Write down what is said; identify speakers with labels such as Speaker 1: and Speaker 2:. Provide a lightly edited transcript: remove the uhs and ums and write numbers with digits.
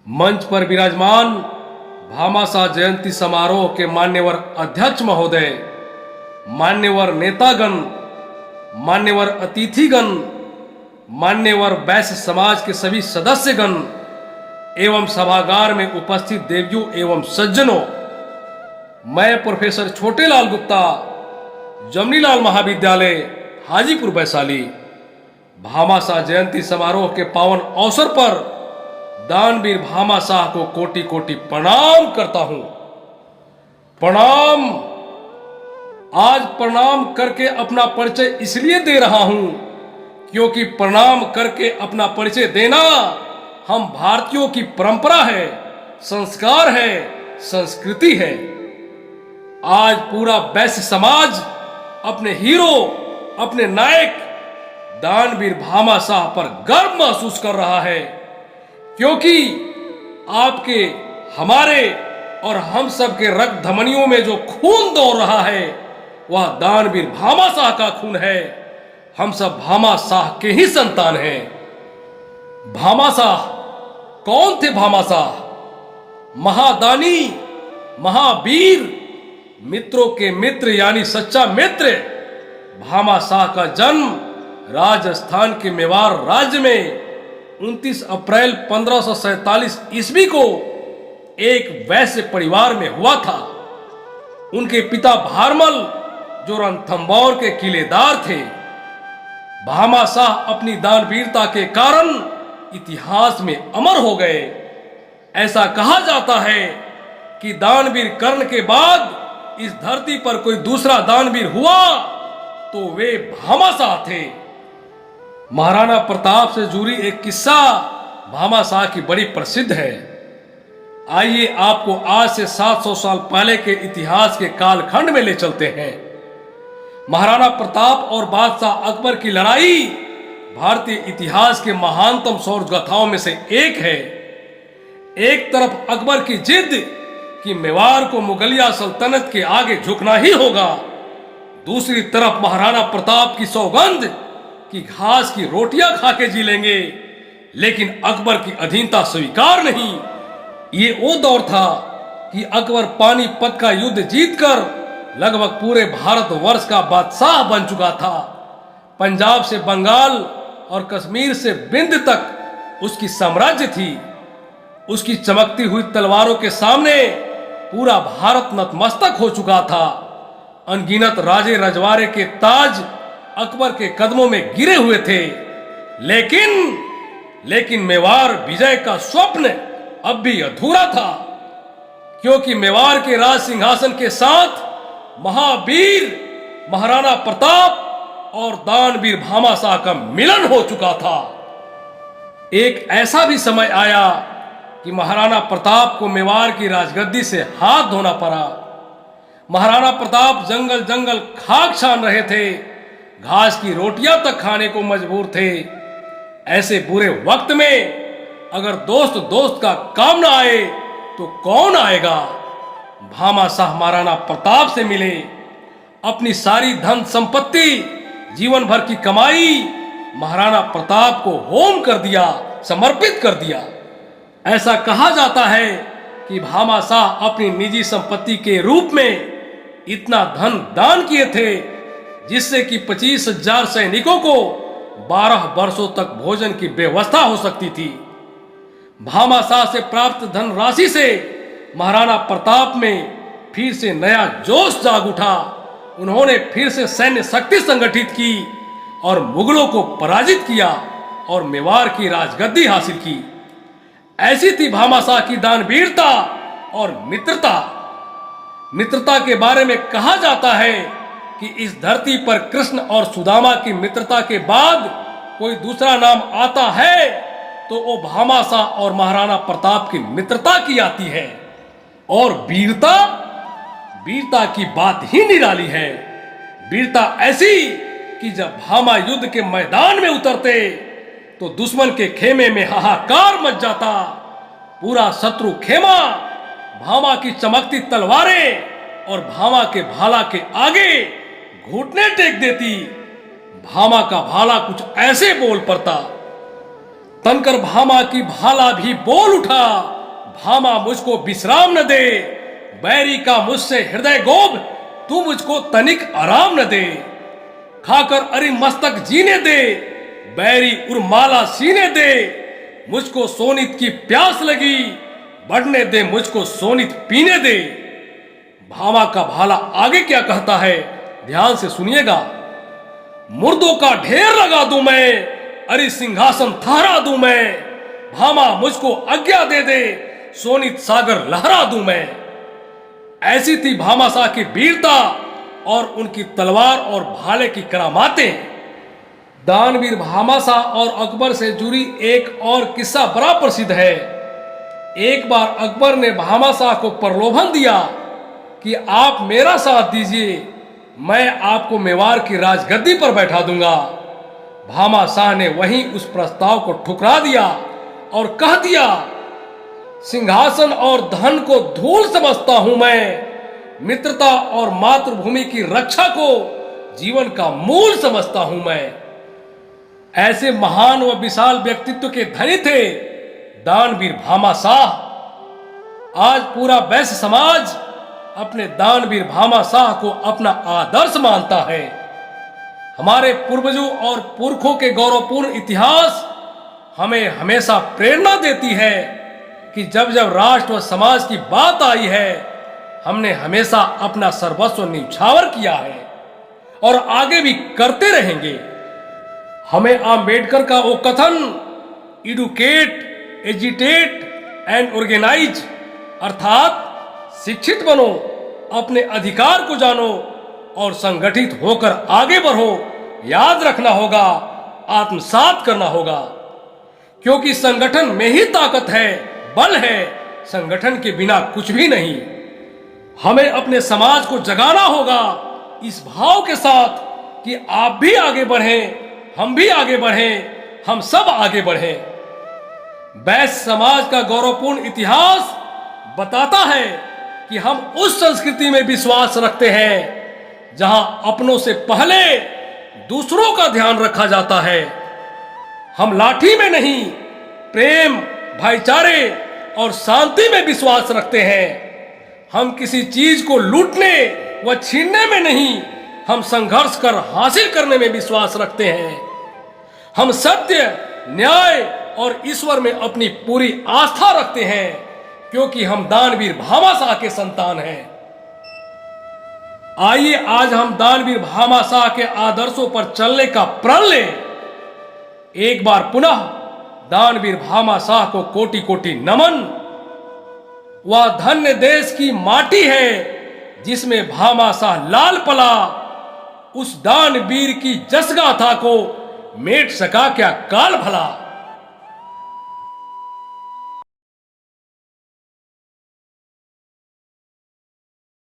Speaker 1: मंच पर विराजमान भामाशाह जयंती समारोह के मान्यवर अध्यक्ष महोदय, मान्यवर नेतागण, मान्यवर अतिथिगण, मान्यवर वैश्य समाज के सभी सदस्यगण एवं सभागार में उपस्थित देवियों एवं सज्जनों, मैं प्रोफेसर छोटेलाल गुप्ता, जमनीलाल महाविद्यालय हाजीपुर वैशाली, भामाशाह जयंती समारोह के पावन अवसर पर दानवीर भामाशाह को कोटि कोटि प्रणाम करता हूं। प्रणाम। आज प्रणाम करके अपना परिचय इसलिए दे रहा हूं क्योंकि प्रणाम करके अपना परिचय देना हम भारतीयों की परंपरा है, संस्कार है, संस्कृति है। आज पूरा वैश्य समाज अपने हीरो, अपने नायक दानवीर भामाशाह पर गर्व महसूस कर रहा है, क्योंकि आपके, हमारे और हम सब के रक्त धमनियों में जो खून दौड़ रहा है वह दानवीर भामाशाह का खून है। हम सब भामाशाह के ही संतान हैं। भामाशाह कौन थे? भामाशाह महादानी, महावीर, मित्रों के मित्र यानी सच्चा मित्र। भामाशाह का जन्म राजस्थान के मेवाड़ राज्य में 29 अप्रैल 1547 ईस्वी को एक वैश्य परिवार में हुआ था। उनके पिता भारमल जो रणथंभौर के किलेदार थे। भामाशाह अपनी दानवीरता के कारण इतिहास में अमर हो गए। ऐसा कहा जाता है कि दानवीर कर्ण के बाद इस धरती पर कोई दूसरा दानवीर हुआ तो वे भामाशाह थे। महाराणा प्रताप से जुड़ी एक किस्सा भामाशाह की बड़ी प्रसिद्ध है। आइए आपको आज से 700 साल पहले के इतिहास के कालखंड में ले चलते हैं। महाराणा प्रताप और बादशाह अकबर की लड़ाई भारतीय इतिहास के महानतम शौर्य गाथाओं में से एक है। एक तरफ अकबर की जिद कि मेवाड़ को मुगलिया सल्तनत के आगे झुकना ही होगा, दूसरी तरफ महाराणा प्रताप की सौगंध कि घास की रोटियां खा के जी लेंगे, लेकिन अकबर की अधीनता स्वीकार नहीं। ये वो दौर था कि अकबर पानीपत का युद्ध जीतकर लगभग पूरे भारतवर्ष का बादशाह बन चुका था। पंजाब से बंगाल और कश्मीर से बिंद तक उसकी साम्राज्य थी। उसकी चमकती हुई तलवारों के सामने पूरा भारत नतमस्तक हो चुका था। अनगिनत राजे रजवाड़े के ताज अकबर के कदमों में गिरे हुए थे, लेकिन मेवाड़ विजय का स्वप्न अब भी अधूरा था, क्योंकि मेवाड़ के राज सिंहासन के साथ महावीर महाराणा प्रताप और दानवीर भामाशाह का मिलन हो चुका था। एक ऐसा भी समय आया कि महाराणा प्रताप को मेवाड़ की राजगद्दी से हाथ धोना पड़ा। महाराणा प्रताप जंगल जंगल खाक छान रहे थे, घास की रोटियां तक खाने को मजबूर थे। ऐसे बुरे वक्त में अगर दोस्त दोस्त का काम ना आए तो कौन आएगा? भामाशाह महाराणा प्रताप से मिले। अपनी सारी धन संपत्ति, जीवन भर की कमाई महाराणा प्रताप को होम कर दिया, समर्पित कर दिया। ऐसा कहा जाता है कि भामाशाह अपनी निजी संपत्ति के रूप में इतना धन दान किए थे जिससे कि 25,000 सैनिकों को 12 वर्षों तक भोजन की व्यवस्था हो सकती थी। भामाशाह से प्राप्त धन राशि से महाराणा प्रताप में फिर से नया जोश जाग उठा। उन्होंने फिर से सैन्य शक्ति संगठित की और मुगलों को पराजित किया और मेवाड़ की राजगद्दी हासिल की। ऐसी थी भामाशाह की दानवीरता और मित्रता। मित्रता के बारे में कहा जाता है कि इस धरती पर कृष्ण और सुदामा की मित्रता के बाद कोई दूसरा नाम आता है तो वो भामाशाह और महाराणा प्रताप की मित्रता की आती है। और वीरता की बात ही निराली है। वीरता ऐसी कि जब भामा युद्ध के मैदान में उतरते तो दुश्मन के खेमे में हाहाकार मच जाता। पूरा शत्रु खेमा भामा की चमकती तलवारें और भामा के भाला के आगे घुटने टेक देती। भामा का भाला कुछ ऐसे बोल पड़ता, तनकर भामा की भाला भी बोल उठा भामा मुझको विश्राम न दे, बैरी का मुझसे हृदय गोब तू मुझको तनिक आराम न दे। खाकर अरि मस्तक जीने दे, बैरी उर्माला सीने दे, मुझको सोनित की प्यास लगी, बढ़ने दे मुझको सोनित पीने दे। भामा का भाला आगे क्या कहता है, ध्यान से सुनिएगा। मुर्दों का ढेर लगा दूं मैं, अरे सिंहासन ठहरा दूं मैं, भामा मुझको आज्ञा दे दे, सोनित सागर लहरा दूं मैं। ऐसी थी भामाशाह की वीरता और उनकी तलवार और भाले की करामातें। दानवीर भामाशाह और अकबर से जुड़ी एक और किस्सा बड़ा प्रसिद्ध है। एक बार अकबर ने भामाशाह को प्रलोभन दिया कि आप मेरा साथ दीजिए, मैं आपको मेवाड़ की राजगद्दी पर बैठा दूंगा। भामाशाह ने वहीं उस प्रस्ताव को ठुकरा दिया और कह दिया, सिंहासन और धन को धूल समझता हूं मैं, मित्रता और मातृभूमि की रक्षा को जीवन का मूल समझता हूं मैं। ऐसे महान व विशाल व्यक्तित्व के धनी थे दानवीर भामाशाह। आज पूरा वैश्य समाज अपने दानवीर भामाशाह को अपना आदर्श मानता है। हमारे पूर्वजों और पुरखों के गौरवपूर्ण इतिहास हमें हमेशा प्रेरणा देती है कि जब जब राष्ट्र व समाज की बात आई है, हमने हमेशा अपना सर्वस्व न्यौछावर किया है और आगे भी करते रहेंगे। हमें आम्बेडकर का वो कथन, एडुकेट, एजिटेट एंड ऑर्गेनाइज, अर्थात शिक्षित बनो, अपने अधिकार को जानो और संगठित होकर आगे बढ़ो, याद रखना होगा, आत्मसात करना होगा। क्योंकि संगठन में ही ताकत है, बल है, संगठन के बिना कुछ भी नहीं। हमें अपने समाज को जगाना होगा इस भाव के साथ कि आप भी आगे बढ़ें, हम भी आगे बढ़ें, हम सब आगे बढ़ें। वैश्य समाज का गौरवपूर्ण इतिहास बताता है कि हम उस संस्कृति में विश्वास रखते हैं जहां अपनों से पहले दूसरों का ध्यान रखा जाता है। हम लाठी में नहीं, प्रेम, भाईचारे और शांति में विश्वास रखते हैं। हम किसी चीज को लूटने व छीनने में नहीं, हम संघर्ष कर हासिल करने में विश्वास रखते हैं। हम सत्य, न्याय और ईश्वर में अपनी पूरी आस्था रखते हैं, क्योंकि हम दानवीर भामाशाह के संतान हैं। आइए आज हम दानवीर भामाशाह के आदर्शों पर चलने का प्रण लें। एक बार पुनः दानवीर भामाशाह को कोटि कोटि नमन। वह धन्य देश की माटी है जिसमें भामाशाह लाल पला, उस दानवीर की जस गाथा को मेट सका क्या काल भला।